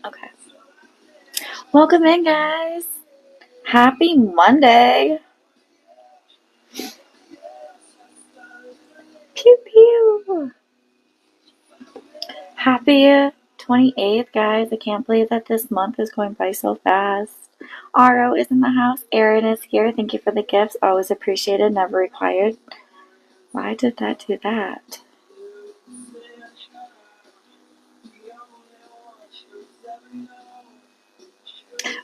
Okay. Welcome in, guys. Happy Monday. Pew pew. Happy 28th, guys. I can't believe that this month is going by so fast. Aro is in the house. Erin is here. Thank you for the gifts. Always appreciated, never required. Why did that do that?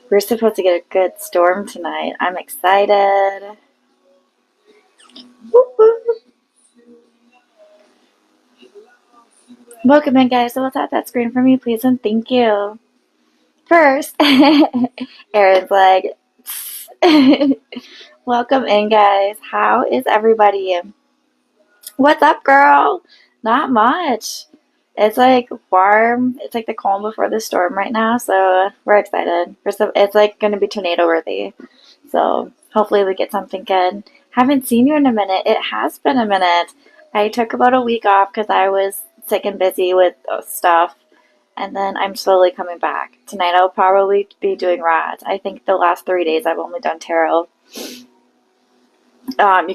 We're supposed to get a good storm tonight. I'm excited. Woo woo. Welcome in, guys. So we'll tap that screen for me, please, and thank you. First, Erin's like, welcome in, guys. How is everybody? What's up, girl? Not much. It's like warm. It's like the calm before the storm right now, so we're excited. It's like going to be tornado worthy. So hopefully we get something good. Haven't seen you in a minute. It has been a minute. I took about a week off because I was sick and busy with stuff, and then I'm slowly coming back. Tonight I'll probably be doing rods. I think the last 3 days I've only done tarot. You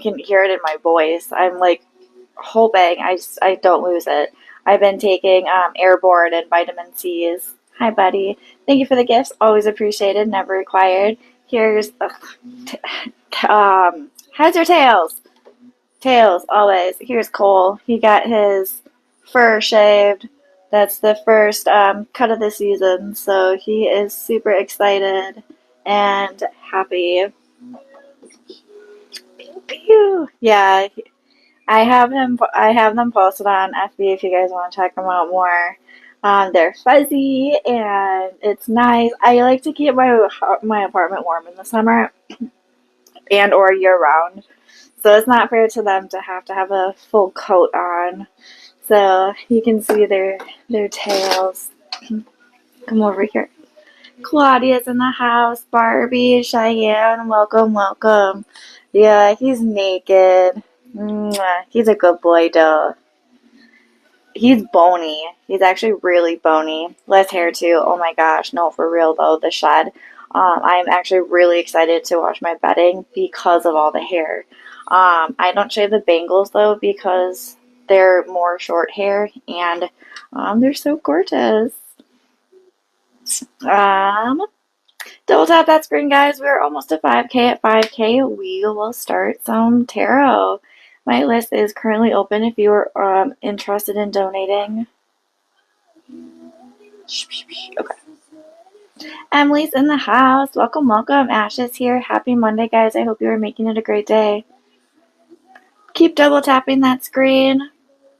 can hear it in my voice. I'm like hoping I don't lose it. I've been taking Airborne and vitamin C's. Hi, buddy. Thank you for the gifts. Always appreciated, never required. Here's heads or tails? Tails, always. Here's Cole. He got his fur shaved. That's the first cut of the season, so he is super excited and happy. Pew pew. Yeah, I have them posted on FB if you guys want to check them out more. They're fuzzy and it's nice. I like to keep my apartment warm in the summer and or year round. So it's not fair to them to have a full coat on. So you can see their tails. Come over here. Claudia's in the house. Barbie, Cheyenne, welcome, welcome. Yeah, he's naked. Mwah. He's a good boy, though. He's bony. He's actually really bony. Less hair, too. Oh my gosh. No, for real, though. The shed. I'm actually really excited to wash my bedding because of all the hair. I don't shave the bangles, though, because they're more short hair, and they're so gorgeous. Double tap that screen, guys. We're almost at 5K. At 5K, we will start some tarot. My list is currently open if you are interested in donating. Okay. Emily's in the house. Welcome, welcome. Ash is here. Happy Monday, guys. I hope you are making it a great day. Keep double tapping that screen.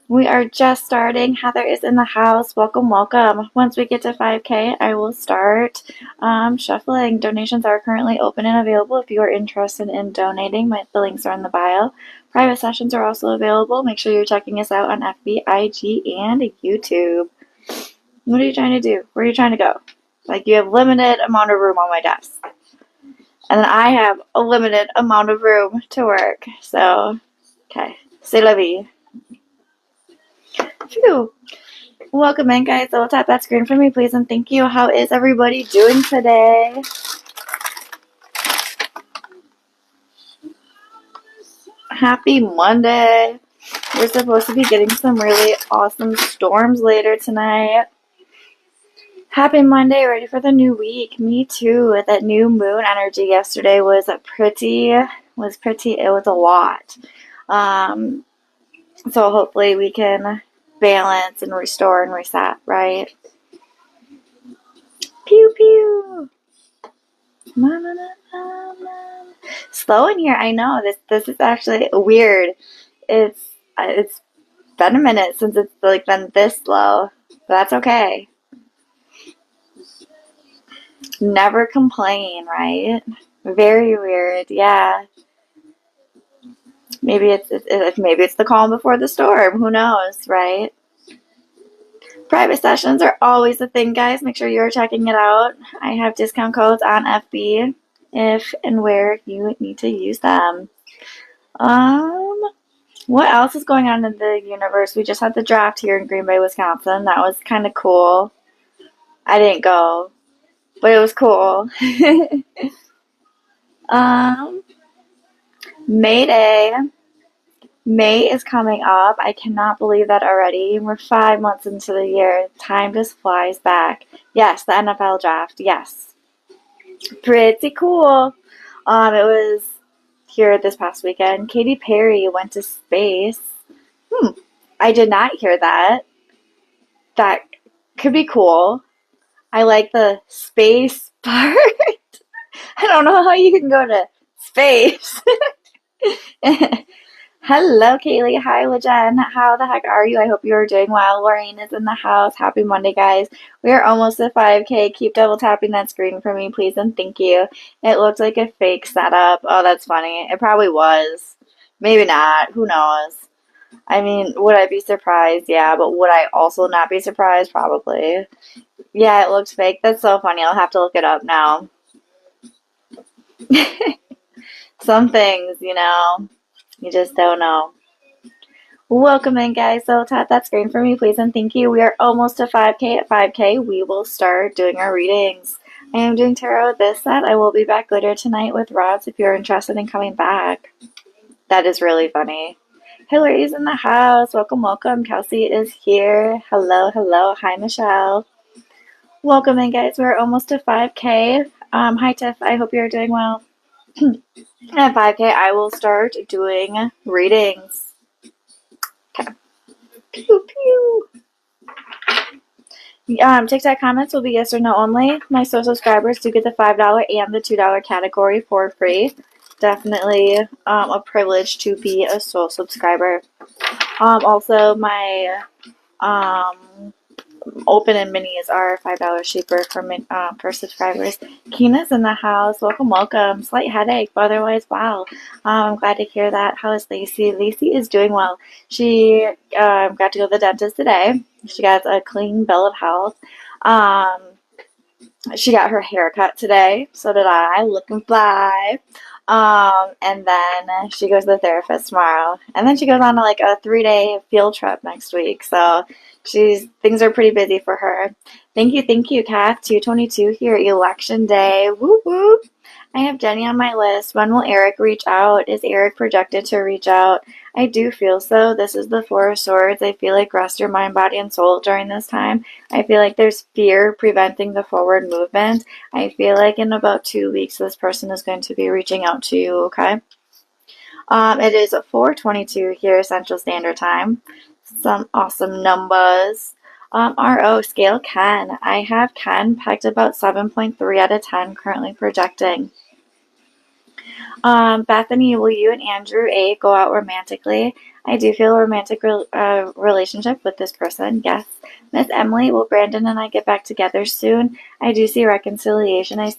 We are just starting. Heather is in the house. Welcome, welcome. Once we get to 5K, I will start shuffling. Donations are currently open and available if you are interested in donating. The links are in the bio. Private sessions are also available. Make sure you're checking us out on FB, IG, and YouTube. What are you trying to do? Where are you trying to go? Like, you have limited amount of room on my desk. And then I have a limited amount of room to work. So, okay. C'est la vie. Phew. Welcome in, guys. So tap that screen for me, please, and thank you. How is everybody doing today? Happy Monday. We're supposed to be getting some really awesome storms later tonight. Happy Monday. Ready for the new week. Me too. That new moon energy yesterday was pretty. It was a lot. So hopefully we can balance and restore and reset, right? Pew pew. Na, na, na, na, na. Slow in here. I know this is actually weird. It's been a minute since it's like been this slow, but that's okay. Never complain, right? Very weird. Yeah. Maybe it's the calm before the storm. Who knows, right? Private sessions are always a thing, guys. Make sure you're checking it out. I have discount codes on FB if and where you need to use them. Um, what else is going on in the universe? We just had the draft here in Green Bay, Wisconsin. That was kind of cool. I didn't go, but it was cool. um, May Day. May is coming up. I cannot believe that already. We're 5 months into the year. Time just flies back. Yes, the NFL draft. Yes. Pretty cool. It was here this past weekend. Katy Perry went to space. I did not hear that. That could be cool. I like the space part. I don't know how you can go to space. Hello, Kaylee. Hi, Jen. How the heck are you? I hope you are doing well. Lorraine is in the house. Happy Monday, guys. We are almost at 5K. Keep double tapping that screen for me, please, and thank you. It looked like a fake setup. Oh, that's funny. It probably was. Maybe not. Who knows? I mean, would I be surprised? Yeah, but would I also not be surprised? Probably. Yeah, it looks fake. That's so funny. I'll have to look it up now. Some things, you just don't know. Welcome in, guys. So tap that screen for me, please, and thank you. We are almost to 5K. At 5K, we will start doing our readings. I am doing tarot this set. I will be back later tonight with rods if you're interested in coming back. That is really funny. Hillary's in the house. Welcome, welcome. Kelsey is here. Hello, hello. Hi, Michelle. Welcome in, guys. We're almost to 5K. Hi, Tiff. I hope you're doing well. At 5K, I will start doing readings. Okay. Pew, pew. TikTok comments will be yes or no only. My soul subscribers do get the $5 and the $2 category for free. Definitely a privilege to be a soul subscriber. Also, my open and minis are $5 cheaper for subscribers. Keena's in the house. Welcome, welcome. Slight headache, but otherwise, wow. I'm glad to hear that. How is Lacey? Lacey is doing well. She got to go to the dentist today. She got a clean bill of health. She got her hair cut today. So did I. Looking fly. And then she goes to the therapist tomorrow. And then she goes on to like a 3-day field trip next week. So things are pretty busy for her. Thank you, Kath. 222 here, election day. Whoop whoop. I have Jenny on my list. When will Eric reach out? Is Eric projected to reach out? I do feel so. This is the Four of Swords. I feel like rest your mind, body, and soul during this time. I feel like there's fear preventing the forward movement. I feel like in about 2 weeks, this person is going to be reaching out to you, okay? It is 4:22 here, Central Standard Time. Some awesome numbers. RO scale Ken. I have Ken pegged about 7.3 out of 10, currently projecting. Bethany, will you and Andrew A go out romantically? I do feel a romantic relationship with this person. Yes. Miss Emily, will Brandon and I get back together soon? I do see reconciliation. I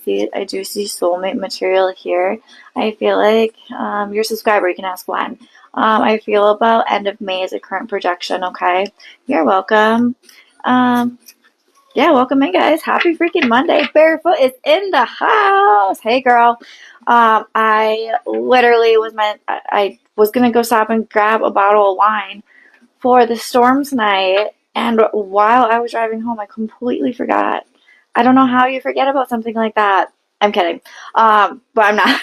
do see soulmate material here. I feel like your subscriber, you can ask when. I feel about end of May is a current projection. Okay. You're welcome. Yeah, welcome in, guys. Happy freaking Monday. Barefoot is in the house. Hey, girl. I literally I was going to go stop and grab a bottle of wine for the storm tonight. And while I was driving home, I completely forgot. I don't know how you forget about something like that. I'm kidding. But I'm not.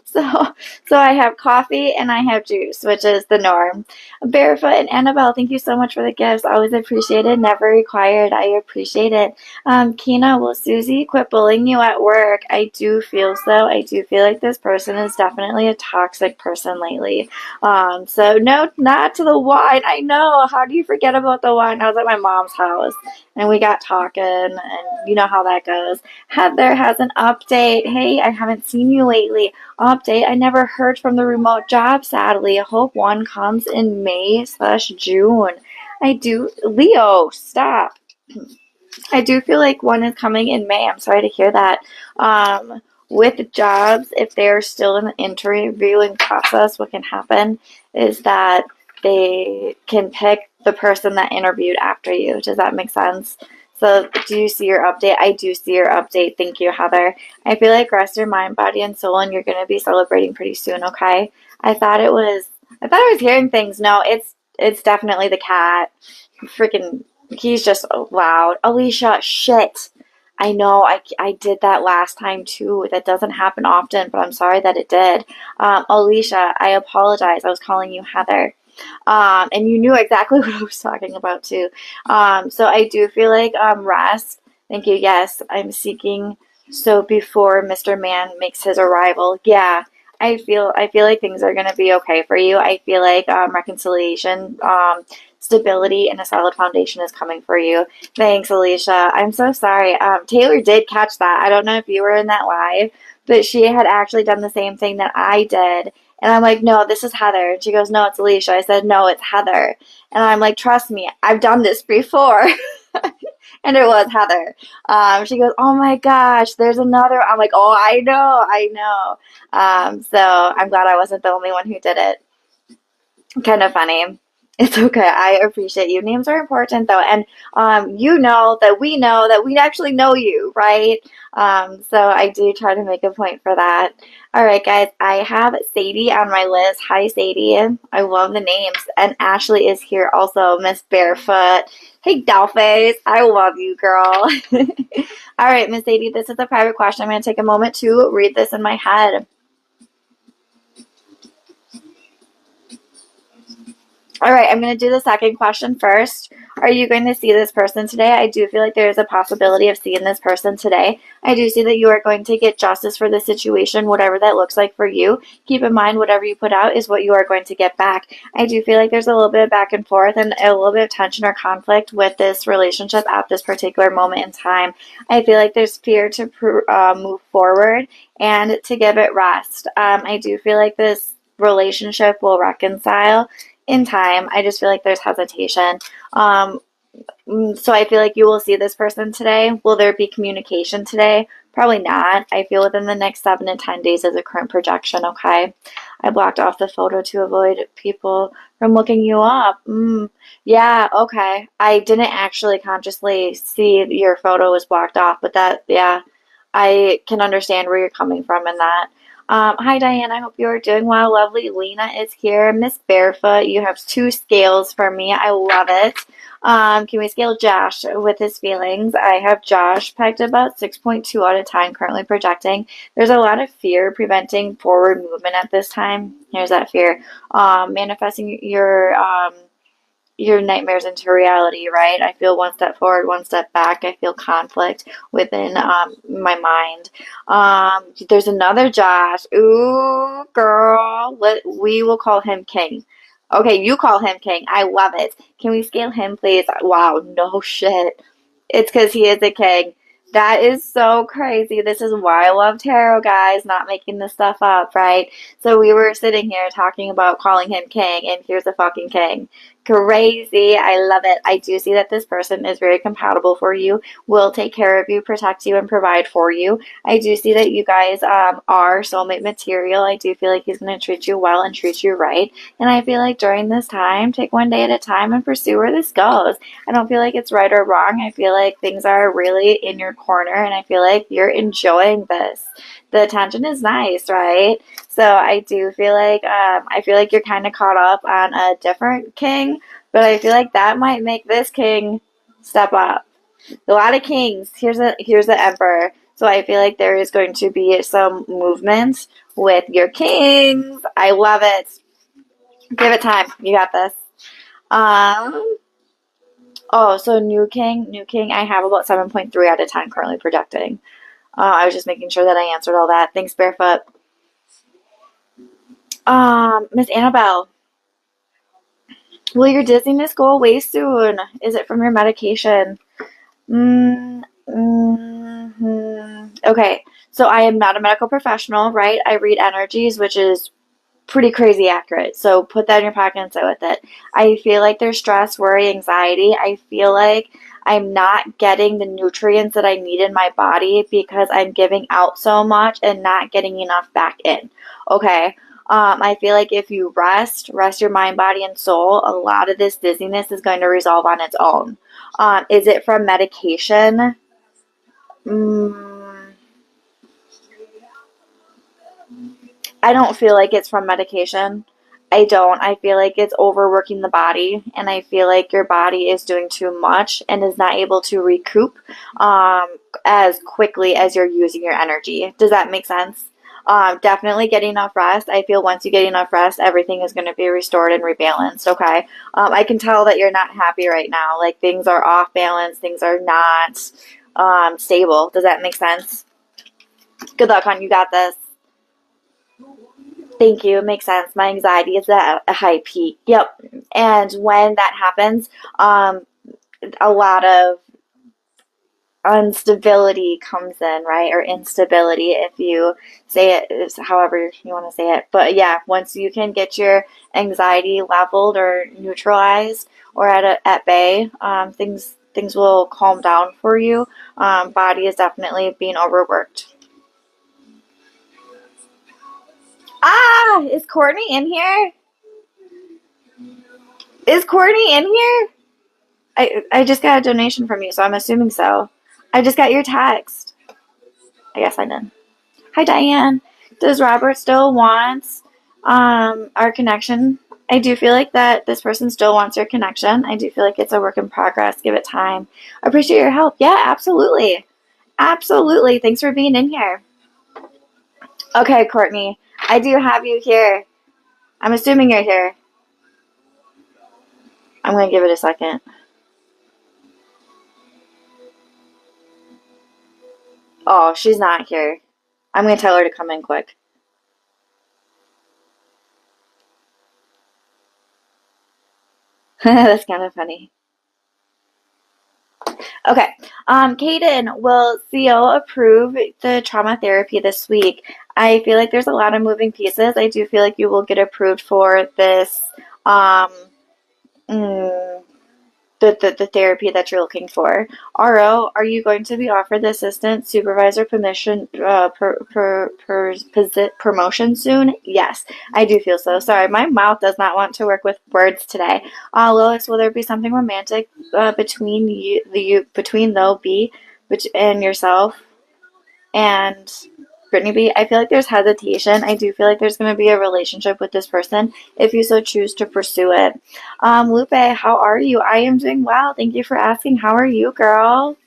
So I have coffee and I have juice, which is the norm. Barefoot and Annabelle, thank you so much for the gifts. Always appreciated, never required. I appreciate it. Kina, will Susie quit bullying you at work? I do feel so. I do feel like this person is definitely a toxic person lately. So no, not to the wine. I know. How do you forget about the wine? I was at my mom's house and we got talking, and you know how that goes. Heather has an update. Hey, I haven't seen you lately. Update, I never heard from the remote job, sadly. I hope one comes in May/June. I do. Leo, stop. I do feel like one is coming in May. I'm sorry to hear that. With jobs, if they're still in the interviewing process, what can happen is that they can pick the person that interviewed after you. Does that make sense? So, do you see your update? I do see your update. Thank you, Heather. I feel like rest your mind, body, and soul, and you're going to be celebrating pretty soon. Okay. I thought it was. I thought I was hearing things. No, it's definitely the cat. Freaking, he's just loud. Alicia, shit. I know I did that last time too. That doesn't happen often, but I'm sorry that it did. Alicia, I apologize. I was calling you Heather. And you knew exactly what I was talking about too. So I do feel like rest. Thank you. Yes, I'm seeking. So before Mr. Man makes his arrival, yeah, I feel like things are gonna be okay for you. I feel like reconciliation, stability, and a solid foundation is coming for you. Thanks, Alicia. I'm so sorry. Taylor did catch that. I don't know if you were in that live, but she had actually done the same thing that I did. And I'm like, no, this is Heather. And she goes, no, it's Alicia. I said, no, it's Heather. And I'm like, trust me, I've done this before. And it was Heather. She goes, oh my gosh, there's another. I'm like, oh, I know, I know. So I'm glad I wasn't the only one who did it. Kind of funny. It's okay. I appreciate you. Names are important though, and know that we actually know you, right? So I do try to make a point for that. All right, guys. I have Sadie on my list. Hi, Sadie. I love the names, and Ashley is here also. Miss Barefoot. Hey, Dollface. I love you, girl. All right, Miss Sadie. This is a private question. I'm going to take a moment to read this in my head. All right, I'm going to do the second question first. Are you going to see this person today? I do feel like there is a possibility of seeing this person today. I do see that you are going to get justice for the situation, whatever that looks like for you. Keep in mind, whatever you put out is what you are going to get back. I do feel like there's a little bit of back and forth and a little bit of tension or conflict with this relationship at this particular moment in time. I feel like there's fear to move forward and to give it rest. I do feel like this relationship will reconcile in time. I just feel like there's hesitation. Um, so I feel like you will see this person today. Will there be communication today? Probably not. I feel within the next 7 to 10 days is a current projection, okay? I blocked off the photo to avoid people from looking you up. Yeah, okay. I didn't actually consciously see your photo was blocked off, but that, yeah, I can understand where you're coming from in that. Hi, Diane. I hope you are doing well. Lovely. Lena is here. Miss Barefoot, you have 2 scales for me. I love it. Can we scale Josh with his feelings? I have Josh pegged about 6.2 out of 10, currently projecting. There's a lot of fear preventing forward movement at this time. Here's that fear. Manifesting your nightmares into reality, right? I feel one step forward, one step back. I feel conflict within my mind. There's another Josh. Ooh, girl. We will call him King. Okay, you call him King. I love it. Can we scale him, please? Wow, no shit. It's because he is a king. That is so crazy. This is why I love tarot, guys, not making this stuff up, right? So we were sitting here talking about calling him king, and here's a fucking king. Crazy. I love it. I do see that this person is very compatible for you, will take care of you, protect you, and provide for you. I do see that you guys are soulmate material. I do feel like he's going to treat you well and treat you right. And I feel like during this time, take one day at a time and pursue where this goes. I don't feel like it's right or wrong. I feel like things are really in your corner, and I feel like you're enjoying this. The attention is nice, right? So I do feel like you're kind of caught up on a different king, but I feel like that might make this king step up. A lot of kings. Here's the emperor. So I feel like there is going to be some movement with your kings. I love it. Give it time. You got this. Um. Oh, so new king. I have about 7.3 out of 10 currently projecting. I was just making sure that I answered all that. Thanks, Barefoot. Miss Annabelle, will your dizziness go away soon? Is it from your medication? Okay, so I am not a medical professional, right? I read energies, which is pretty crazy accurate. So put that in your pocket and sit with it. I feel like there's stress, worry, anxiety. I feel like I'm not getting the nutrients that I need in my body because I'm giving out so much and not getting enough back in. Okay. I feel like if you rest your mind, body, and soul, a lot of this dizziness is going to resolve on its own. Is it from medication? Mm, I don't feel like it's from medication. I don't. I feel like it's overworking the body, and I feel like your body is doing too much and is not able to recoup um, as quickly as you're using your energy. Does that make sense? Definitely get enough rest. I feel once you get enough rest, everything is going to be restored and rebalanced. Okay. I can tell that you're not happy right now. Like things are off balance, things are not stable. Does that make sense? Good luck, hon. You got this. Thank you. It makes sense. My anxiety is at a high peak. Yep. And when that happens, a lot of instability comes in, right? Or instability, if you say it is however you want to say it. But yeah, once you can get your anxiety leveled or neutralized or at bay, things will calm down for you. Body is definitely being overworked. Ah, is Courtney in here? Is Courtney in here? I just got a donation from you, so I'm assuming so. I just got your text. I guess I did. Hi, Diane. Does Robert still want our connection? I do feel like that this person still wants your connection. I do feel like it's a work in progress. Give it time. I appreciate your help. Yeah, absolutely. Absolutely. Thanks for being in here. Okay, Courtney. I do have you here. I'm assuming you're here. I'm going to give it a second. Oh, she's not here. I'm going to tell her to come in quick. That's kind of funny. Okay. Kaden, will CO approve the trauma therapy this week? I feel like there's a lot of moving pieces. I do feel like you will get approved for this, um, mm, the therapy that you're looking for. RO, are you going to be offered the assistant supervisor permission promotion soon? Yes, I do feel so. Sorry, my mouth does not want to work with words today. Lois, will there be something romantic between between though B and yourself and Brittany B? I feel like there's hesitation. I do feel like there's going to be a relationship with this person if you so choose to pursue it. Lupe, how are you? I am doing well. Thank you for asking. How are you, girl?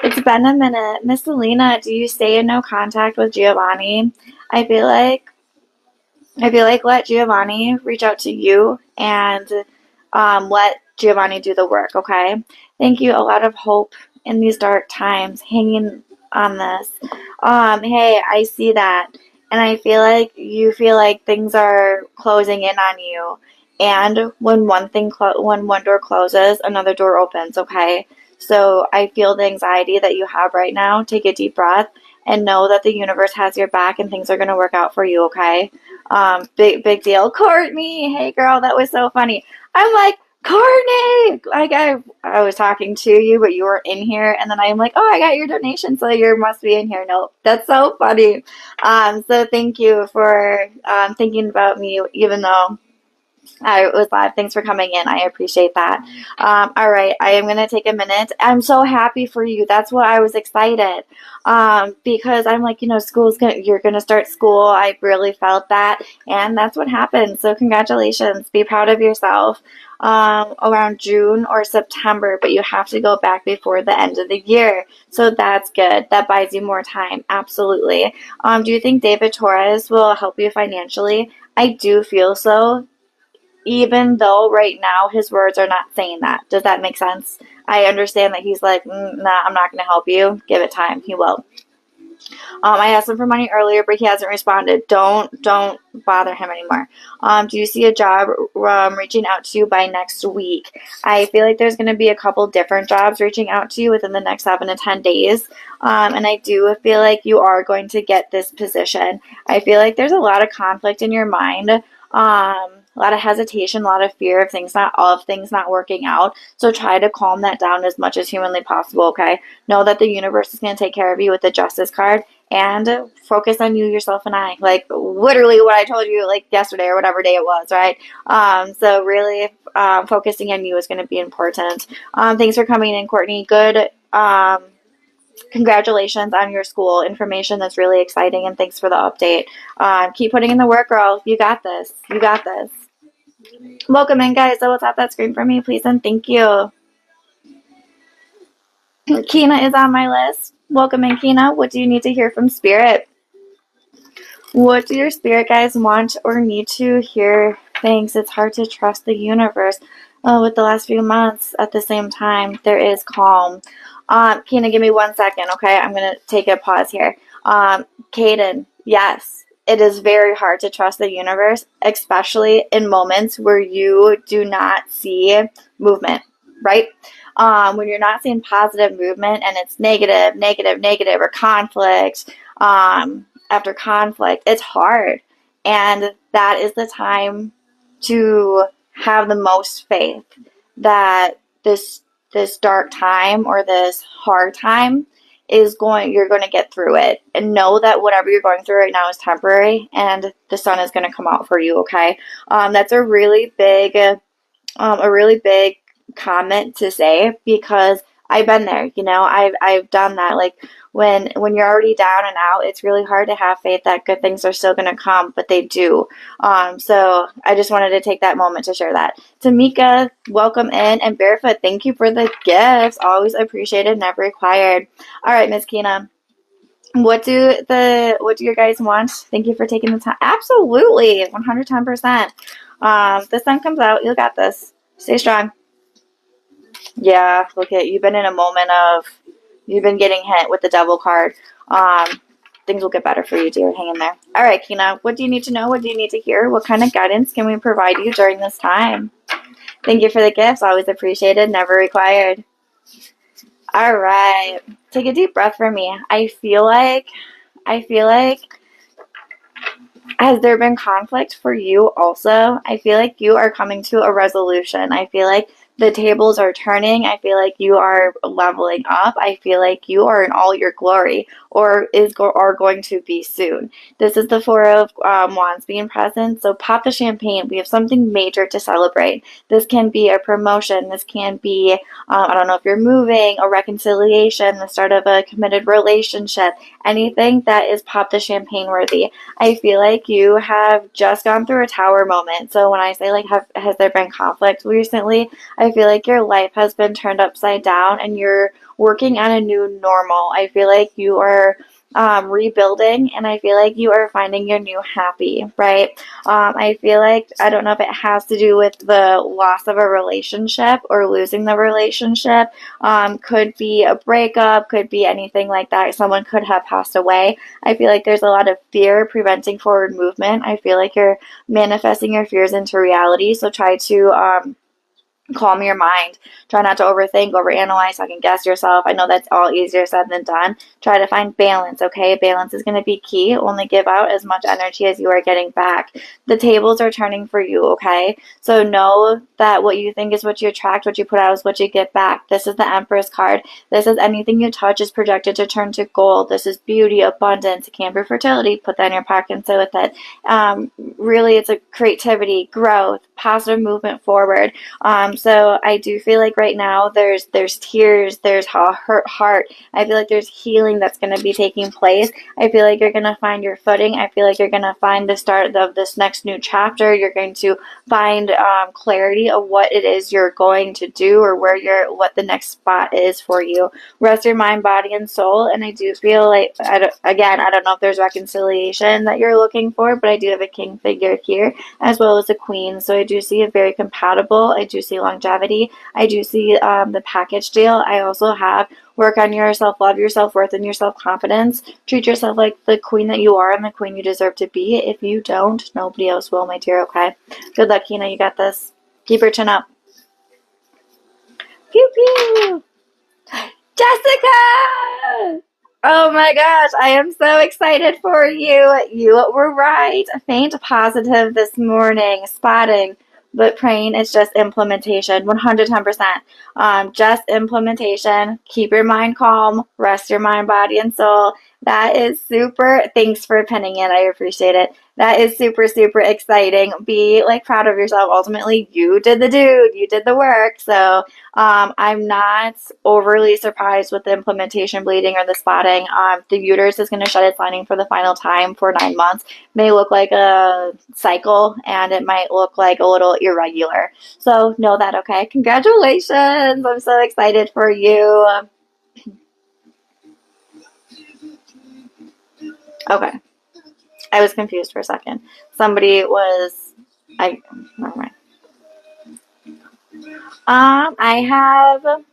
It's been a minute. Miss Selena, do you stay in no contact with Giovanni? I feel like let Giovanni reach out to you and let Giovanni do the work, okay? Thank you. A lot of hope in these dark times, hanging on this. Hey, I see that. And I feel like you feel like things are closing in on you. And when when one door closes, another door opens, okay? So I feel the anxiety that you have right now. Take a deep breath and know that the universe has your back and things are going to work out for you, okay? Big deal. Courtney, hey girl, that was so funny. I'm like, Courtney! Like I was talking to you, but you were in here, and then I'm like, oh, I got your donation, so you must be in here. Nope, that's so funny. So thank you for thinking about me, even though I was live. Thanks for coming in. I appreciate that. All right, I am gonna take a minute. I'm so happy for you. That's what I was excited because I'm like, you're gonna start school. I really felt that, and that's what happened. So congratulations. Be proud of yourself. Around June or September, but you have to go back before the end of the year. So that's good. That buys you more time. Absolutely. Do you think David Torres will help you financially? I do feel so, even though right now his words are not saying that. Does that make sense? I understand that he's like, nah, I'm not going to help you. Give it time. He will. I asked him for money earlier, but he hasn't responded. Don't bother him anymore. Do you see a job reaching out to you by next week? I feel like there's going to be a couple different jobs reaching out to you within the next 7 to 10 days. And I do feel like you are going to get this position. I feel like there's a lot of conflict in your mind. A lot of hesitation, a lot of fear of things not working out. So try to calm that down as much as humanly possible, okay? Know that the universe is going to take care of you with the justice card and focus on you, yourself, and I. Like literally what I told you like yesterday or whatever day it was, right? So really focusing on you is going to be important. Thanks for coming in, Courtney. Good. Congratulations on your school information. That's really exciting, and thanks for the update. Keep putting in the work, girl. You got this. You got this. Welcome in, guys. So tap that screen for me, please, and thank you. Kina is on my list. Welcome in, Kina. What do you need to hear from Spirit? What do your spirit guides want or need to hear? Thanks. It's hard to trust the universe with the last few months. At the same time, there is calm. Kina, give me 1 second, okay? I'm going to take a pause here. Kaden, yes, it is very hard to trust the universe, especially in moments where you do not see movement, right? When you're not seeing positive movement and it's negative, negative, negative, or conflict, after conflict, it's hard. And that is the time to have the most faith that this dark time or this hard time you're going to get through it, and know that whatever you're going through right now is temporary and the sun is going to come out for you, okay? That's a really big comment to say, because I've been there, I've done that. Like when you're already down and out, it's really hard to have faith that good things are still going to come, but they do. So I just wanted to take that moment to share that. Tamika, welcome in, and Barefoot, thank you for the gifts. Always appreciated, never required. All right, Miss Kina. What do your guys want? Thank you for taking the time. Absolutely, 110%. The sun comes out. You got this. Stay strong. Yeah, look at you've been in a moment of you've been getting hit with the devil card. Things will get better for you, dear. Hang in there. All right, Kina, what do you need to know? What do you need to hear? What kind of guidance can we provide you during this time? Thank you for the gifts. Always appreciated, never required. All right. Take a deep breath for me. I feel like has there been conflict for you also? I feel like you are coming to a resolution. I feel like the tables are turning. I feel like you are leveling up. I feel like you are in all your glory, or are going to be soon. This is the Four of Wands being present, so pop the champagne. We have something major to celebrate. This can be a promotion. This can be, I don't know if you're moving, a reconciliation, the start of a committed relationship, anything that is pop the champagne worthy. I feel like you have just gone through a tower moment. So when I say like, has there been conflict recently? I feel like your life has been turned upside down and you're working on a new normal. I feel like you are rebuilding, and I feel like you are finding your new happy, right? I feel like, I don't know if it has to do with the loss of a relationship or losing the relationship. Could be a breakup, could be anything like that. Someone could have passed away. I feel like there's a lot of fear preventing forward movement. I feel like you're manifesting your fears into reality. So try to calm your mind. Try not to overthink, overanalyze, second guess yourself. I know that's all easier said than done. Try to find balance, okay? Balance is going to be key. Only give out as much energy as you are getting back. The tables are turning for you, okay? So know that what you think is what you attract, what you put out is what you get back. This is the Empress card. This is anything you touch is projected to turn to gold. This is beauty, abundance. It can be fertility. Put that in your pocket and sit with it. Really, it's a creativity, growth, positive movement forward. So I do feel like right now there's tears, there's a hurt heart. I feel like there's healing that's going to be taking place. I feel like you're going to find your footing. I feel like you're going to find the start of this next new chapter. You're going to find clarity of what it is you're going to do, or what the next spot is for you. Rest your mind, body, and soul. And I do feel like, I don't know if there's reconciliation that you're looking for, but I do have a king figure here as well as a queen. So I do see a very compatible. I do see longevity. I do see the package deal. I also have work on your self-love, your self-worth, and your self-confidence. Treat yourself like the queen that you are and the queen you deserve to be. If you don't, nobody else will, my dear, okay? Good luck, Kina. You got this. Keep your chin up. Pew pew! Jessica! Oh my gosh, I am so excited for you. You were right. Faint positive this morning, spotting, but praying is just implementation, 110%. Just implementation. Keep your mind calm, rest your mind, body, and soul. That is super. Thanks for pinning it. I appreciate it. That is super, super exciting. Be like proud of yourself. Ultimately, you did the dude, you did the work. So, I'm not overly surprised with the implementation bleeding or the spotting. The uterus is going to shut its lining for the final time for 9 months. May look like a cycle and it might look like a little irregular. So know that, okay? Congratulations. I'm so excited for you. Okay. I was confused for a second. Somebody was, never mind. I have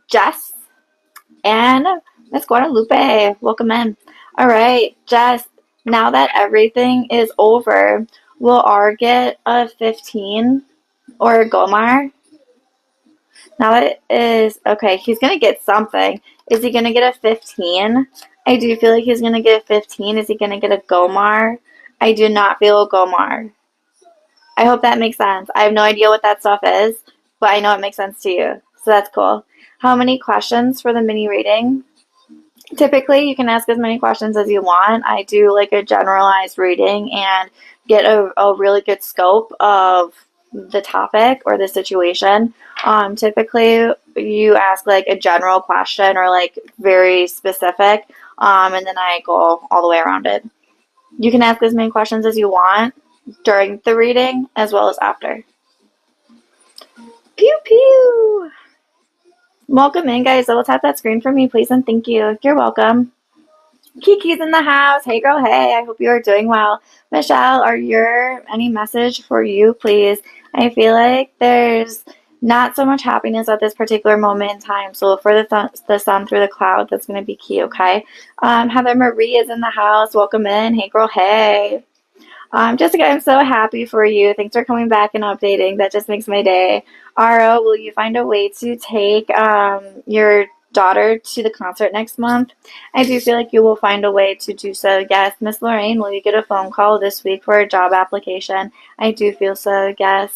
Jess and Miss Guadalupe. Welcome in. All right, Jess, now that everything is over, will R get a 15 or Gomar? Now that it is, okay, he's going to get something. Is he going to get a 15? I do feel like he's going to get a 15. Is he going to get a Gomar? I do not feel a Gomar. I hope that makes sense. I have no idea what that stuff is, but I know it makes sense to you. So that's cool. How many questions for the mini reading? Typically, you can ask as many questions as you want. I do like a generalized reading and get a really good scope of the topic or the situation. Typically, you ask like a general question or like very specific, and then I go all the way around it. You can ask as many questions as you want during the reading as well as after. Pew pew! Welcome in, guys. So tap that screen for me, please, and thank you. You're welcome. Kiki's in the house. Hey, girl. Hey, I hope you are doing well. Michelle, any message for you, please? I feel like there's not so much happiness at this particular moment in time. So look for the sun through the cloud. That's going to be key, okay? Heather Marie is in the house. Welcome in. Hey, girl. Hey. Jessica, I'm so happy for you. Thanks for coming back and updating. That just makes my day. Aro, will you find a way to take your daughter to the concert next month? I do feel like you will find a way to do so. Yes. Miss Lorraine, will you get a phone call this week for a job application? I do feel so. Yes.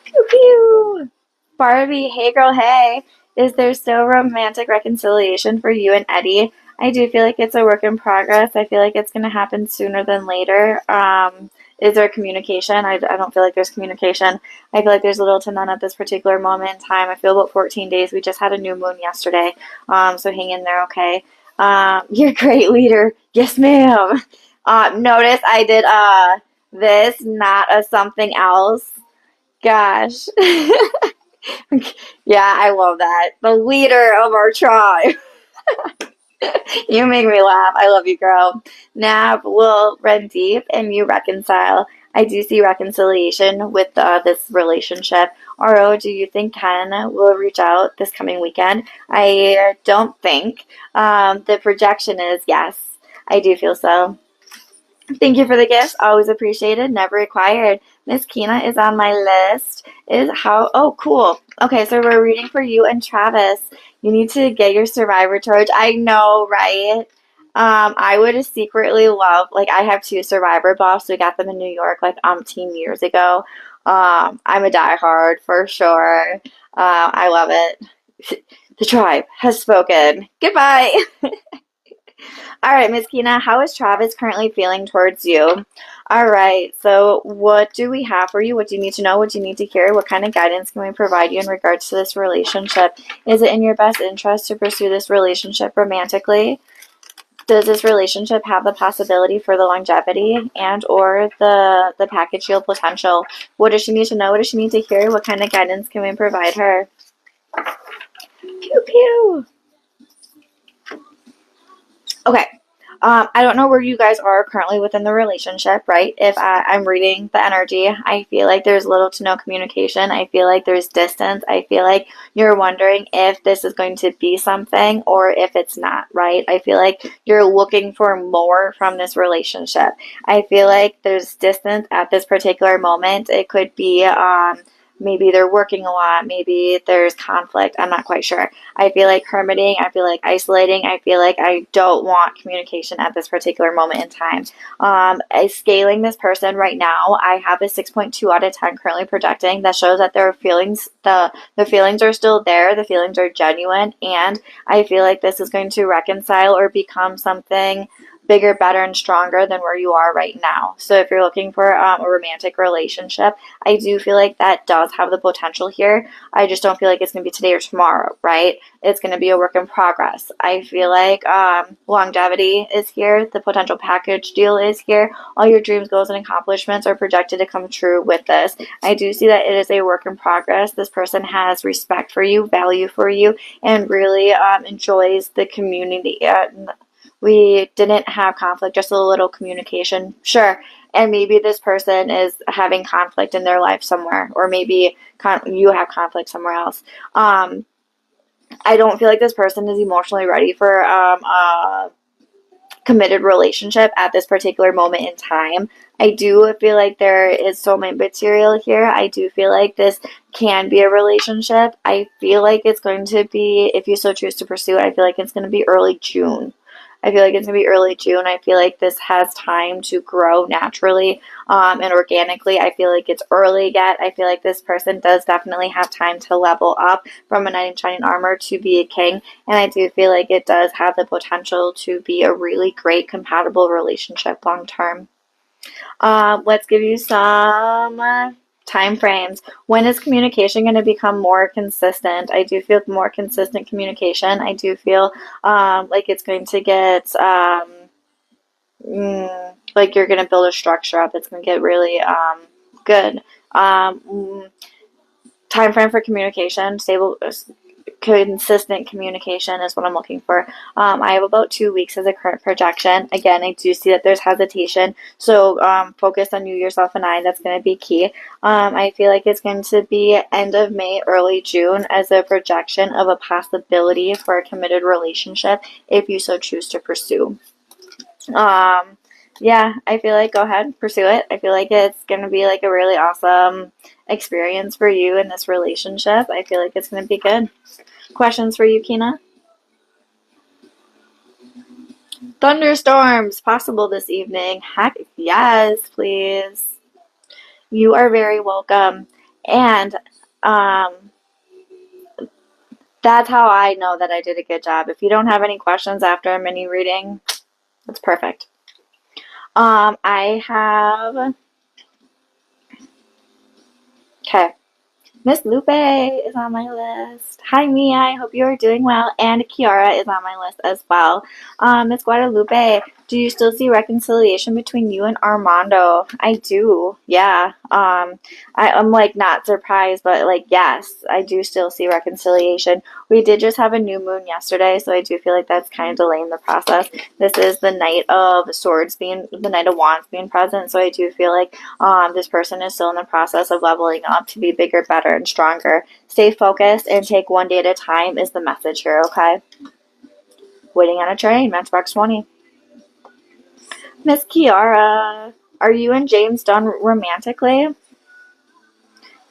Pew pew. Barbie, hey girl, hey. Is there still romantic reconciliation for you and Eddie? I do feel like it's a work in progress. I feel like it's going to happen sooner than later. Is there communication? I don't feel like there's communication. I feel like there's little to none at this particular moment in time. I feel about 14 days. We just had a new moon yesterday. So hang in there, okay? You're a great leader. Yes, ma'am. Notice I did this, not a something else. Gosh. Yeah, I love that. The leader of our tribe. You make me laugh. I love you, girl. Nav will run deep and you reconcile. I do see reconciliation with this relationship. RO, do you think Ken will reach out this coming weekend? I don't think. The projection is yes. I do feel so. Thank you for the gifts. Always appreciated. Never required. Miss Kina is on my list. Oh, cool. Okay, so we're reading for you and Travis. You need to get your Survivor torch. I know, right? I would secretly love, like, I have 2 Survivor buffs. We got them in New York, like, umpteen years ago. I'm a diehard for sure. I love it. The tribe has spoken. Goodbye. All right, Ms. Kina, how is Travis currently feeling towards you? All right, so what do we have for you? What do you need to know? What do you need to hear? What kind of guidance can we provide you in regards to this relationship? Is it in your best interest to pursue this relationship romantically? Does this relationship have the possibility for the longevity and or the package deal potential? What does she need to know? What does she need to hear? What kind of guidance can we provide her? Pew pew. Okay. I don't know where you guys are currently within the relationship, right? If I'm reading the energy, I feel like there's little to no communication. I feel like there's distance. I feel like you're wondering if this is going to be something or if it's not, right? I feel like you're looking for more from this relationship. I feel like there's distance at this particular moment. It could be, maybe they're working a lot, maybe there's conflict, I'm not quite sure. I feel like hermiting, I feel like isolating, I feel like I don't want communication at this particular moment in time. Scaling this person right now, I have a 6.2 out of 10 currently projecting that shows that their feelings, the feelings are still there, the feelings are genuine, and I feel like this is going to reconcile or become something bigger, better, and stronger than where you are right now. So if you're looking for a romantic relationship, I do feel like that does have the potential here. I just don't feel like it's going to be today or tomorrow, right? It's going to be a work in progress. I feel like longevity is here. The potential package deal is here. All your dreams, goals, and accomplishments are projected to come true with this. I do see that it is a work in progress. This person has respect for you, value for you, and really enjoys the community. We didn't have conflict, just a little communication. Sure. And maybe this person is having conflict in their life somewhere, or maybe you have conflict somewhere else. I don't feel like this person is emotionally ready for a committed relationship at this particular moment in time. I do feel like there is soulmate material here. I do feel like this can be a relationship. I feel like it's going to be, if you so choose to pursue it, I feel like it's going to be early June. I feel like it's going to be early June. I feel like this has time to grow naturally and organically. I feel like it's early yet. I feel like this person does definitely have time to level up from a knight in shining armor to be a king. And I do feel like it does have the potential to be a really great compatible relationship long term. Let's give you some time frames. When is communication going to become more consistent? I do feel more consistent communication. I do feel like it's going to get like you're going to build a structure up. It's going to get really good. Time frame for communication, stable, consistent communication is what I'm looking for. I have about 2 weeks as a current projection. Again, I do see that there's hesitation, so focus on you, yourself, and I. That's going to be key. I feel like it's going to be end of May, early June as a projection of a possibility for a committed relationship if you so choose to pursue. Yeah, I feel like go ahead, pursue it. I feel like it's going to be like a really awesome experience for you in this relationship. I feel like it's going to be good. Questions for you, Kina? Thunderstorms possible this evening. Heck yes, please. You are very welcome. And um, that's how I know that I did a good job. If you don't have any questions after a mini reading, that's perfect. I have. Okay. Miss Lupe is on my list. Hi, Mia. I hope you are doing well. And Kiara is on my list as well. Miss Guadalupe, do you still see reconciliation between you and Armando? I do. Yeah. I'm like not surprised, but like yes, I do still see reconciliation. We did just have a new moon yesterday, so I do feel like that's kind of delaying the process. This is the Knight of Swords being the Knight of Wands being present, so I do feel like this person is still in the process of leveling up to be bigger, better, and stronger. Stay focused and take one day at a time is the message here, okay? Waiting on a train, Matchbox 20. Miss Kiara, are you and James done romantically?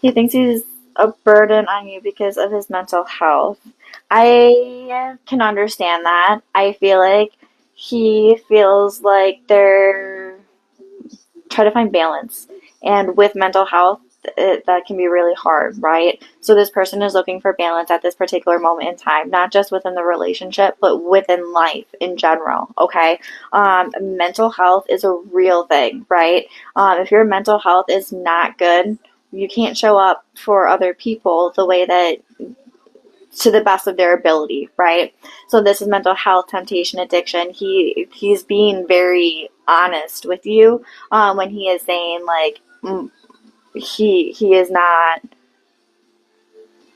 He thinks he's a burden on you because of his mental health. I can understand that. I feel like he feels like they're trying to find balance. And with mental health, that can be really hard, right? So this person is looking for balance at this particular moment in time, not just within the relationship, but within life in general, okay? Mental health is a real thing, right? If your mental health is not good, you can't show up for other people the way that to the best of their ability, right? So this is mental health, temptation, addiction. He's being very honest with you when he is saying like he is not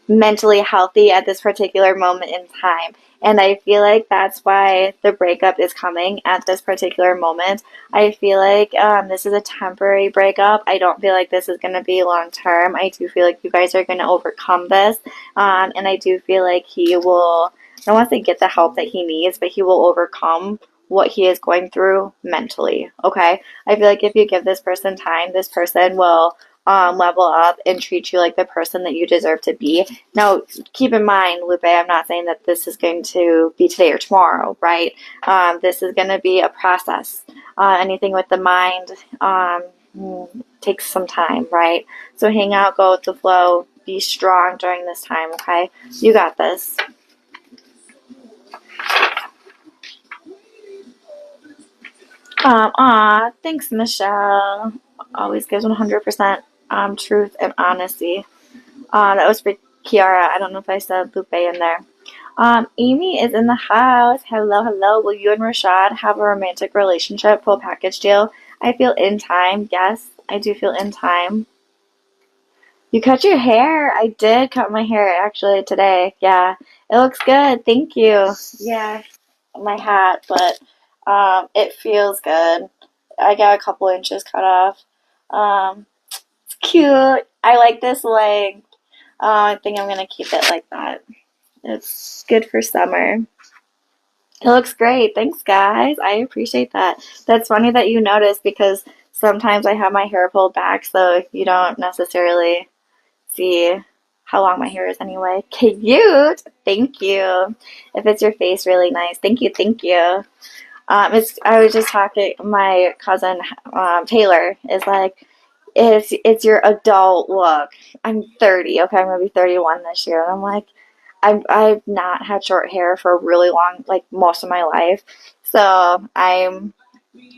mentally healthy at this particular moment in time. And I feel like that's why the breakup is coming at this particular moment. I feel like this is a temporary breakup. I don't feel like this is going to be long term. I do feel like you guys are going to overcome this. And I do feel like he will, I don't want to say get the help that he needs, but he will overcome what he is going through mentally. Okay. I feel like if you give this person time, this person will level up and treat you like the person that you deserve to be. Now, keep in mind, Lupe, I'm not saying that this is going to be today or tomorrow, right? This is going to be a process. Anything with the mind takes some time, right? So hang out, go with the flow, be strong during this time, okay? You got this. Thanks, Michelle. Always gives 100% truth and honesty. That was for Kiara. I don't know if I said Lupe in there. Amy is in the house. Hello, hello. Will you and Rashad have a romantic relationship? Full package deal. I feel in time. Yes, I do feel in time. You cut your hair. I did cut my hair actually today. Yeah, it looks good. Thank you. Yeah, my hat, but it feels good. I got a couple inches cut off. It's cute. I like this length. I think I'm gonna keep it like that. It's good for summer. It looks great. Thanks, guys. I appreciate that. That's funny that you noticed because sometimes I have my hair pulled back, so you don't necessarily see how long my hair is anyway. Cute. Thank you. It fits your face really nice. Thank you. Thank you. I was just talking. My cousin Taylor is like, it's your adult look. I'm 30. Okay, I'm gonna be 31 this year, and I'm like, I've not had short hair for a really long, like most of my life, so I'm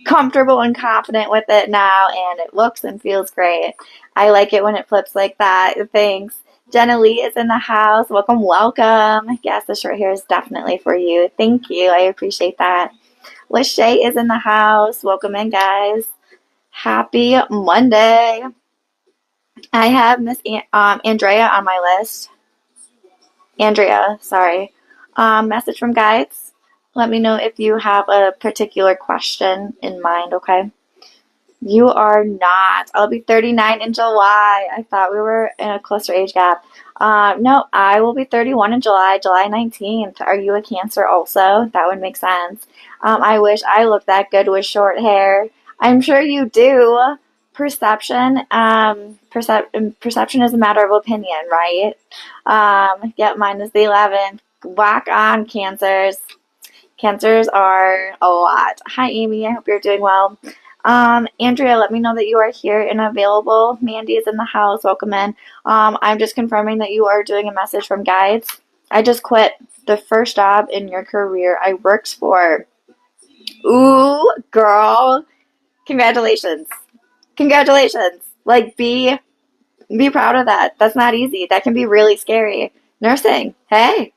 comfortable and confident with it now, and it looks and feels great. I like it when it flips like that. Thanks. Jenna Lee is in the house. Welcome, welcome. Yes, the short hair is definitely for you. Thank you. I appreciate that. Lachey is in the house. Welcome in, guys. Happy Monday. I have Miss Andrea on my list. Andrea, sorry. Message from guides. Let me know if you have a particular question in mind, okay? You are not. I'll be 39 in July. I thought we were in a closer age gap. No, I will be 31 in July, July 19th. Are you a Cancer also? That would make sense. I wish I looked that good with short hair. I'm sure you do. Perception is a matter of opinion, right? Yep, mine is the 11th. Walk on, Cancers. Cancers are a lot. Hi, Amy. I hope you're doing well. Andrea, let me know that you are here and available. Mandy is in the house. Welcome in. I'm just confirming that you are doing a message from guides. I just quit the first job in your career I worked for. Ooh, girl. Congratulations. Congratulations. Like, be proud of that. That's not easy. That can be really scary. Nursing. Hey.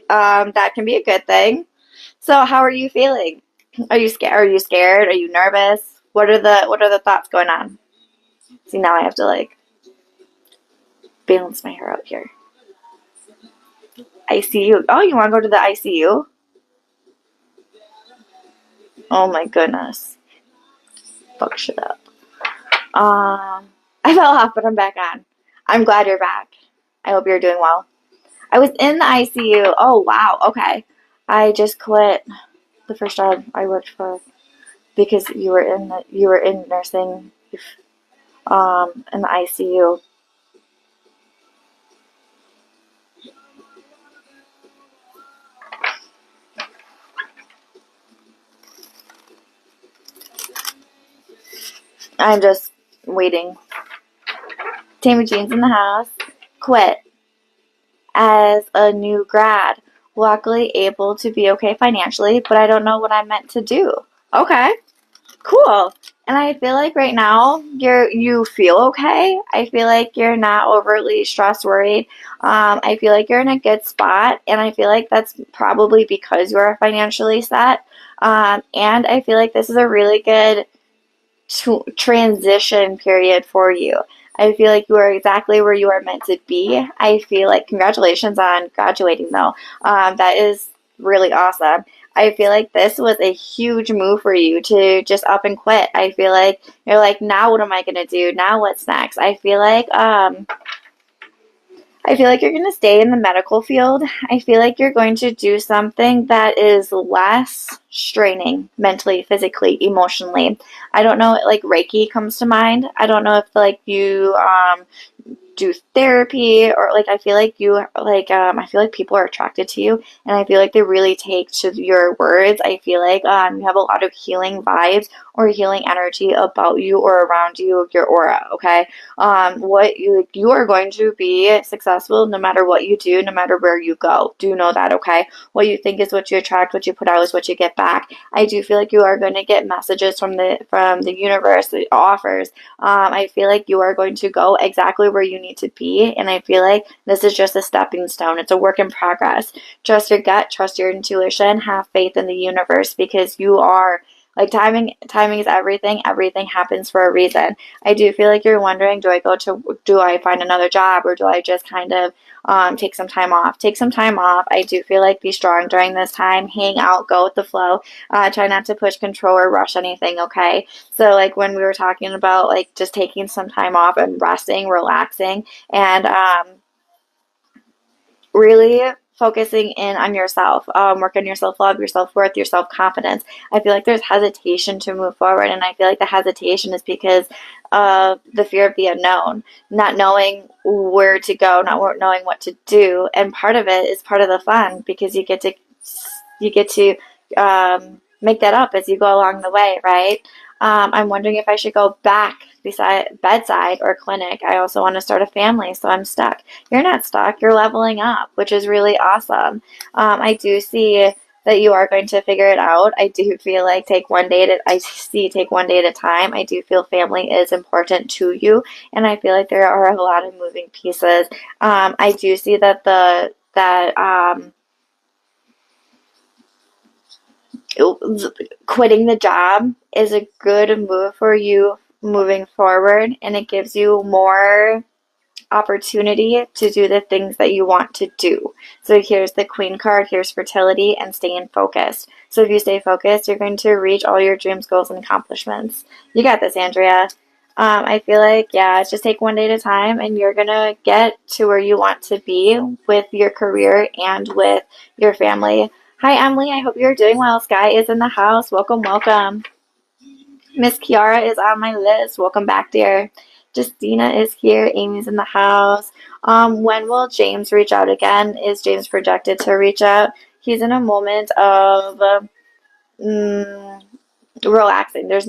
That can be a good thing. So, how are you feeling? Are you scared? Are you scared? Are you nervous? What are the thoughts going on? See, now I have to like balance my hair out here. ICU. Oh, you want to go to the ICU? Oh my goodness. Fuck shit up. I fell off, but I'm back on. I'm glad you're back. I hope you're doing well. I was in the ICU. Oh wow. Okay. I just quit the first job I worked for because you were in nursing in the ICU. I'm just waiting. Tammy Jean's in the house. Quit as a new grad. Luckily able to be okay financially, but I don't know what I'm meant to do. Okay. Cool. And I feel like right now you feel okay. I feel like you're not overly stressed, worried. I feel like you're in a good spot, and I feel like that's probably because you are financially set. And I feel like this is a really good transition period for you. I feel like you are exactly where you are meant to be. I feel like congratulations on graduating though. That is really awesome. I feel like this was a huge move for you to just up and quit. I feel like you're like, now what am I gonna do? Now what's next? I feel like you're going to stay in the medical field. I feel like you're going to do something that is less straining mentally, physically, emotionally. I don't know, like Reiki comes to mind. I don't know if like you do therapy or like I feel like people are attracted to you and I feel like they really take to your words. I feel like you have a lot of healing vibes or healing energy about you or around you, your aura. Okay, what you are going to be successful no matter what you do, no matter where you go. Do know that. Okay, what you think is what you attract, what you put out is what you get back. I do feel like you are going to get messages from the universe, the offers. I feel like you are going to go exactly where you need to be, and I feel like this is just a stepping stone. It's a work in progress. Trust your gut, trust your intuition, have faith in the universe because you are like timing is everything. Everything happens for a reason. I do feel like you're wondering, do I find another job or do I just kind of take some time off? Take some time off. I do feel like be strong during this time. Hang out, go with the flow. Try not to push control or rush anything, okay? So like when we were talking about like just taking some time off and resting, relaxing, and really focusing in on yourself, work on your self-love, your self-worth, your self-confidence. I feel like there's hesitation to move forward, and I feel like the hesitation is because of the fear of the unknown, not knowing where to go, not knowing what to do, and part of it is part of the fun because you get to make that up as you go along the way, right? I'm wondering if I should go back beside bedside or clinic. I also want to start a family, so I'm stuck. You're not stuck. You're leveling up, which is really awesome. I do see that you are going to figure it out. I do feel like take one day at a time. I do feel family is important to you, and I feel like there are a lot of moving pieces. I do see that quitting the job is a good move for you moving forward, and it gives you more opportunity to do the things that you want to do. So here's the Queen card, here's fertility, and staying focused. So if you stay focused, you're going to reach all your dreams, goals, and accomplishments. You got this, Andrea. I feel like, yeah, just take one day at a time and you're going to get to where you want to be with your career and with your family. Hi, Emily. I hope you're doing well. Sky is in the house. Welcome, welcome. Miss Kiara is on my list. Welcome back, dear. Justina is here. Amy's in the house. When will James reach out again? Is James projected to reach out? He's in a moment of mm, relaxing. There's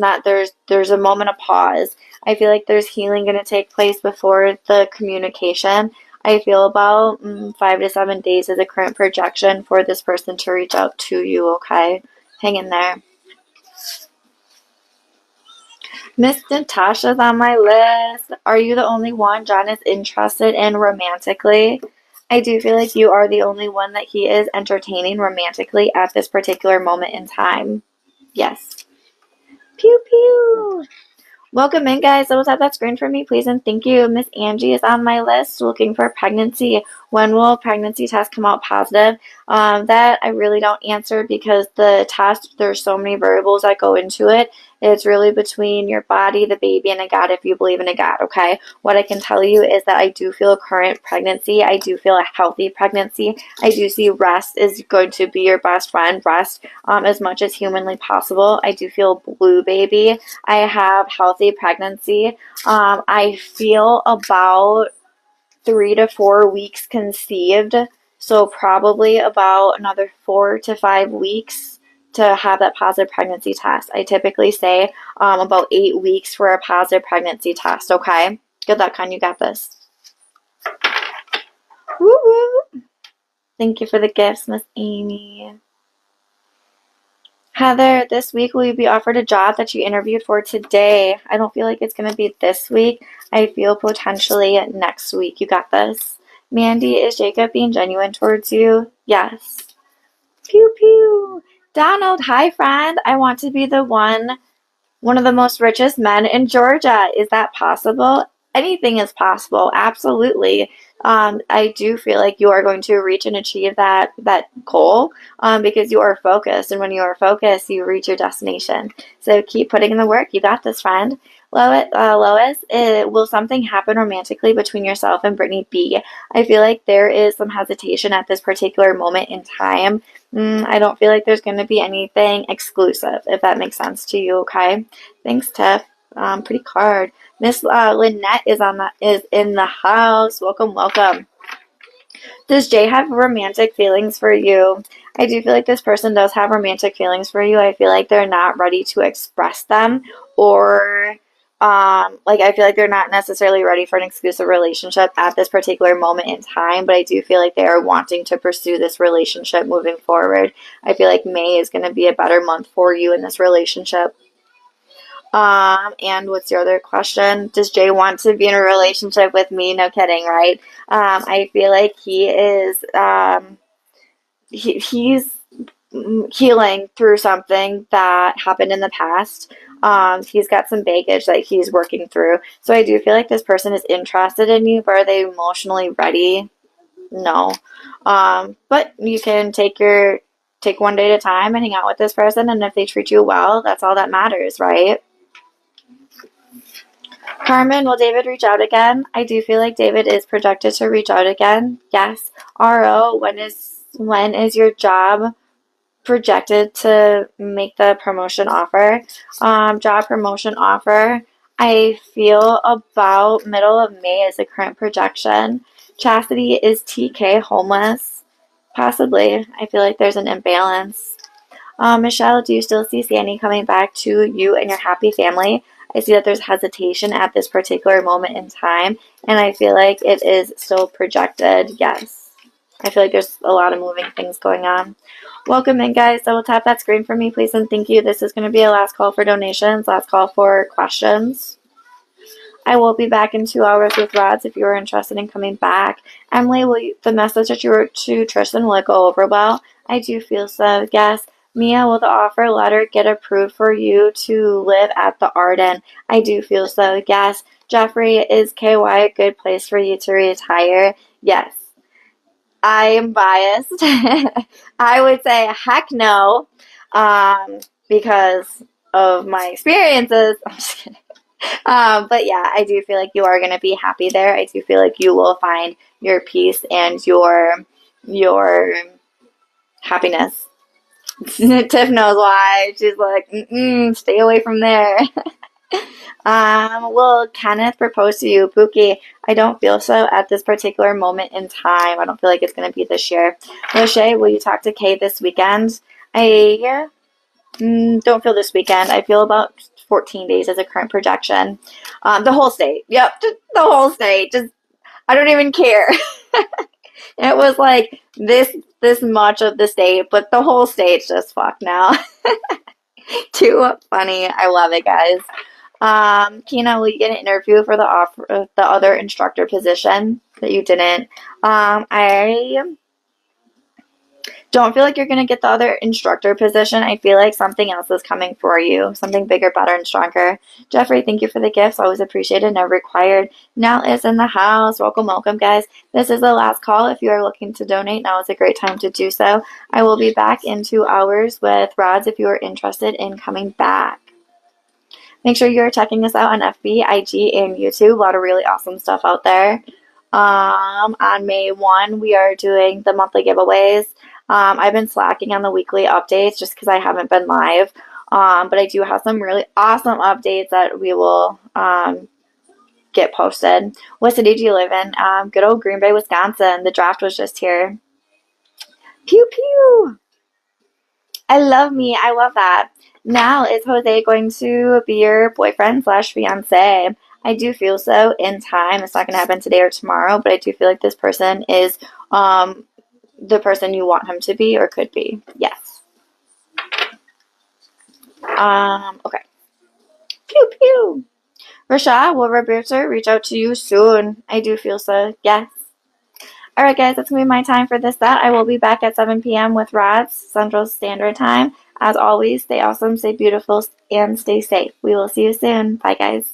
a moment of pause. I feel like there's healing going to take place before the communication. I feel about 5 to 7 days is a current projection for this person to reach out to you. Okay, hang in there. Miss Natasha's on my list. Are you the only one John is interested in romantically? I do feel like you are the only one that he is entertaining romantically at this particular moment in time. Yes. Pew pew. Welcome in, guys. Those at that screen for me, please, and thank you. Miss Angie is on my list looking for pregnancy. When will pregnancy test come out positive? That I really don't answer because the test, there's so many variables that go into it. It's really between your body, the baby, and a God if you believe in a God, okay? What I can tell you is that I do feel a current pregnancy. I do feel a healthy pregnancy. I do see rest is going to be your best friend. Rest as much as humanly possible. I do feel blue baby. I have healthy pregnancy. I feel about 3 to 4 weeks conceived, so probably about another 4 to 5 weeks to have that positive pregnancy test. I typically say about 8 weeks for a positive pregnancy test, okay? Good luck, hon. You got this. Woo woo. Thank you for the gifts, Miss Amy. Heather, this week will you be offered a job that you interviewed for today? I don't feel like it's going to be this week. I feel potentially next week. You got this. Mandy, is Jacob being genuine towards you? Yes. Pew pew. Donald, hi friend. I want to be one of the most richest men in Georgia. Is that possible? anything is possible. Absolutely. I do feel like you are going to reach and achieve that goal because you are focused, and when you are focused, you reach your destination. So keep putting in the work. You got this, friend. Lois, will something happen romantically between yourself and Brittany B? I feel like there is some hesitation at this particular moment in time. I don't feel like there's going to be anything exclusive, if that makes sense to you. Okay. Thanks, Tiff. Pretty card. Miss Lynette is in the house. Welcome, welcome. Does Jay have romantic feelings for you? I do feel like this person does have romantic feelings for you. I feel like they're not ready to express them, or like I feel like they're not necessarily ready for an exclusive relationship at this particular moment in time, but I do feel like they are wanting to pursue this relationship moving forward. I feel like May is going to be a better month for you in this relationship. And what's your other question? Does Jay want to be in a relationship with me? No kidding, right? I feel like he is, he's healing through something that happened in the past. He's got some baggage that he's working through. So I do feel like this person is interested in you, but are they emotionally ready? No. But you can take one day at a time and hang out with this person, and if they treat you well, that's all that matters, right? Carmen, will David reach out again? I do feel like David is projected to reach out again. Yes. RO, when is your job projected to make the promotion offer? Job promotion offer. I feel about middle of May is the current projection. Chastity is TK homeless. Possibly. I feel like there's an imbalance. Michelle, do you still see Sandy coming back to you and your happy family? I see that there's hesitation at this particular moment in time, and I feel like it is still projected. Yes. I feel like there's a lot of moving things going on. Welcome in, guys. Double tap that screen for me, please, and thank you. This is going to be a last call for donations, last call for questions. I will be back in 2 hours with Rods if you are interested in coming back. Emily, the message that you wrote to Tristan, will it go over well? I do feel so, yes. Mia, will the offer letter get approved for you to live at the Arden? I do feel so, yes. Jeffrey, is KY a good place for you to retire? Yes. I am biased. I would say heck no, because of my experiences. I'm just kidding. But yeah, I do feel like you are going to be happy there. I do feel like you will find your peace and your happiness. Tiff knows why. She's like, stay away from there. Will Kenneth propose to you? Pookie, I don't feel so at this particular moment in time. I don't feel like it's going to be this year. Lachey, will you talk to Kay this weekend? I don't feel this weekend. I feel about 14 days as a current projection. The whole state. Yep, just the whole state. Just, I don't even care. It was like this much of the state, but the whole state's just fucked now. Too funny. I love it, guys. Kina, will you get an interview for the other instructor position that you didn't? I don't feel like you're going to get the other instructor position. I feel like something else is coming for you. Something bigger, better, and stronger. Jeffrey, thank you for the gifts. Always appreciated, never required. Nell is in the house. Welcome, welcome, guys. This is the last call. If you are looking to donate, now is a great time to do so. I will be back in 2 hours with Rods if you are interested in coming back. Make sure you're checking us out on FB, IG, and YouTube. A lot of really awesome stuff out there. On May 1, we are doing the monthly giveaways. I've been slacking on the weekly updates just because I haven't been live. But I do have some really awesome updates that we will get posted. What city do you live in? Good old Green Bay, Wisconsin. The draft was just here. Pew pew! I love that. Now, is Jose going to be your boyfriend / fiance? I do feel so in time. It's not going to happen today or tomorrow, but I do feel like this person is the person you want him to be or could be. Yes. Okay. Pew pew. Rashad, will Roberta reach out to you soon? I do feel so. Yes. Alright, guys, that's going to be my time for this set. I will be back at 7 p.m. with Rods, Central Standard Time. As always, stay awesome, stay beautiful, and stay safe. We will see you soon. Bye, guys.